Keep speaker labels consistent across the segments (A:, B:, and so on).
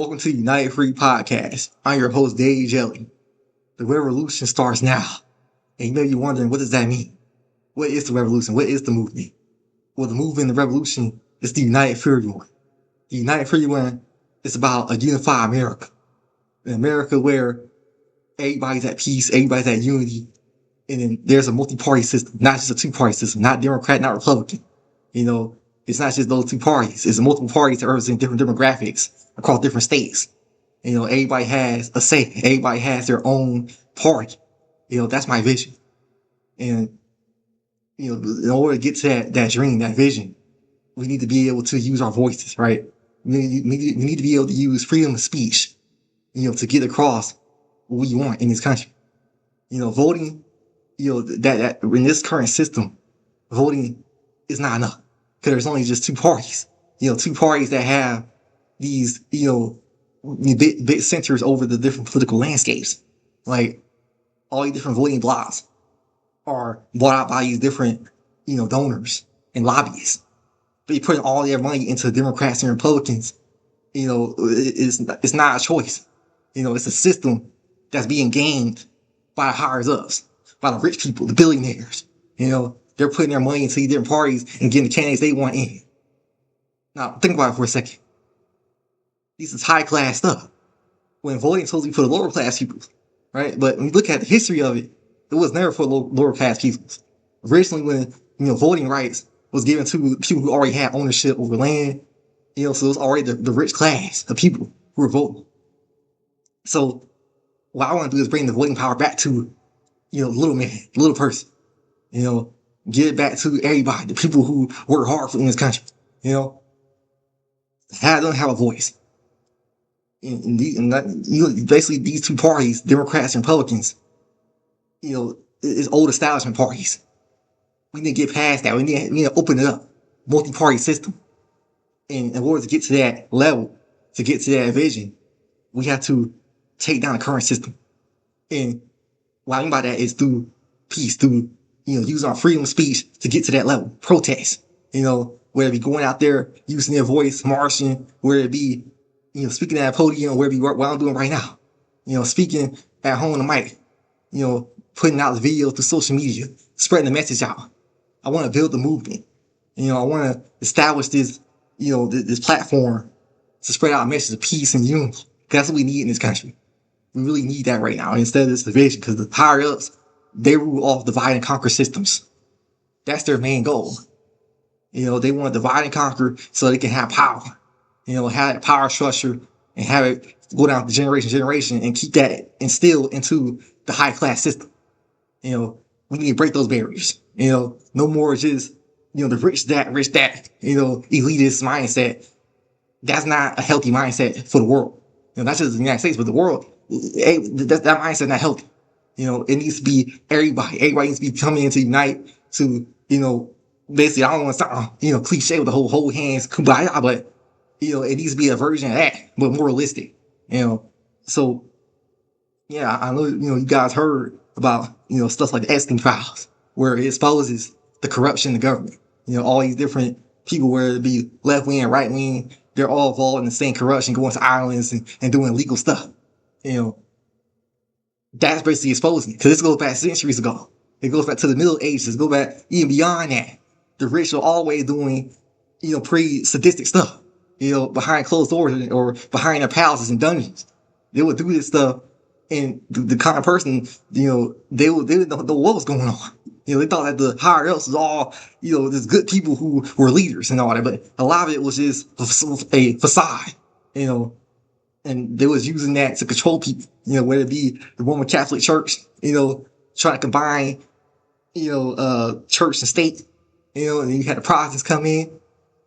A: Welcome to the United Free Podcast. I'm your host, Dave Jelly. The revolution starts now. And you may be wondering, what does that mean? What is the revolution? What is the movement? Well, the movement, the revolution, is the United for Everyone. The United for Everyone is about a unified America. An America where everybody's at peace, everybody's at unity, and then there's a multi-party system, not just a two-party system, not Democrat, not Republican. It's not just those two parties. It's multiple parties that represent different demographics across different states. Everybody has a say. Everybody has their own party. That's my vision. And, in order to get to that dream, that vision, we need to be able to use our voices, right? We need to be able to use freedom of speech, to get across what we want in this country. Voting, that in this current system, voting is not enough. Because there's only just two parties. Two parties that have these, big centers over the different political landscapes. Like, all these different voting blocks are bought out by these different, donors and lobbyists. They putting all their money into Democrats and Republicans. It's not a choice. It's a system that's being gamed by the higher ups, by the rich people, the billionaires. They're putting their money into these different parties and getting the candidates they want in. Now, think about it for a second. This is high class stuff. When voting is supposed to be for the lower class people, right? But when you look at the history of it, it was never for lower class people. Originally, when voting rights was given to people who already had ownership over land, so it was already the rich class of people who were voting. So what I want to do is bring the voting power back to, the little man, the little person. Get it back to everybody, the people who work hard for in this country. Have them have a voice. Basically, these two parties, Democrats and Republicans, is old establishment parties. We need to get past that. We need to open it up, multi-party system. And in order to get to that level, to get to that vision, we have to take down the current system. And what I mean by that is through peace, through using our freedom of speech to get to that level. Protest, whether it be going out there, using their voice, marching, whether it be, speaking at a podium, whether it be what I'm doing right now, speaking at home on the mic, putting out the videos through social media, spreading the message out. I want to build the movement. I want to establish this, this platform to spread out a message of peace and unity. Because that's what we need in this country. We really need that right now instead of this division, because the higher ups, they rule off divide and conquer systems. That's their main goal. They want to divide and conquer so they can have power. Have that power structure and have it go down to generation to generation and keep that instilled into the high class system. We need to break those barriers. No more just, the rich that, elitist mindset. That's not a healthy mindset for the world. Not just the United States, but the world. That mindset not healthy. It needs to be everybody. Everybody needs to be coming into unite to, basically, I don't want to sound, cliche with the whole hold hands, kumbaya, but, it needs to be a version of that, but more realistic, So, yeah, I know, you guys heard about, stuff like the Epstein files, where it exposes the corruption in the government. All these different people, whether it be left wing and right wing, they're all involved in the same corruption, going to islands and doing illegal stuff. That's basically exposing it, because this goes back centuries ago. It goes back to the Middle Ages. It goes back even beyond that. The rich are always doing, pretty sadistic stuff, behind closed doors or behind their palaces and dungeons. They would do this stuff, and the kind of person, they didn't know what was going on. They thought that the higher ups was all, just good people who were leaders and all that, but a lot of it was just a facade, and they was using that to control people, whether it be the Roman Catholic Church, trying to combine, church and state, and you had the Protestants come in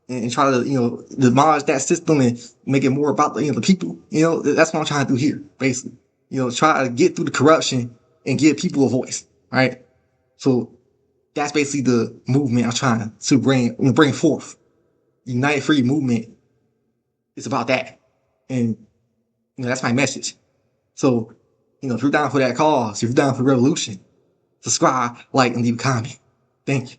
A: and try to, demolish that system and make it more about the people. That's what I'm trying to do here, basically. Try to get through the corruption and give people a voice, right? So that's basically the movement I'm trying to bring forth. The United Free movement is about that. And, that's my message. So, if you're down for that cause, if you're down for revolution, subscribe, like, and leave a comment. Thank you.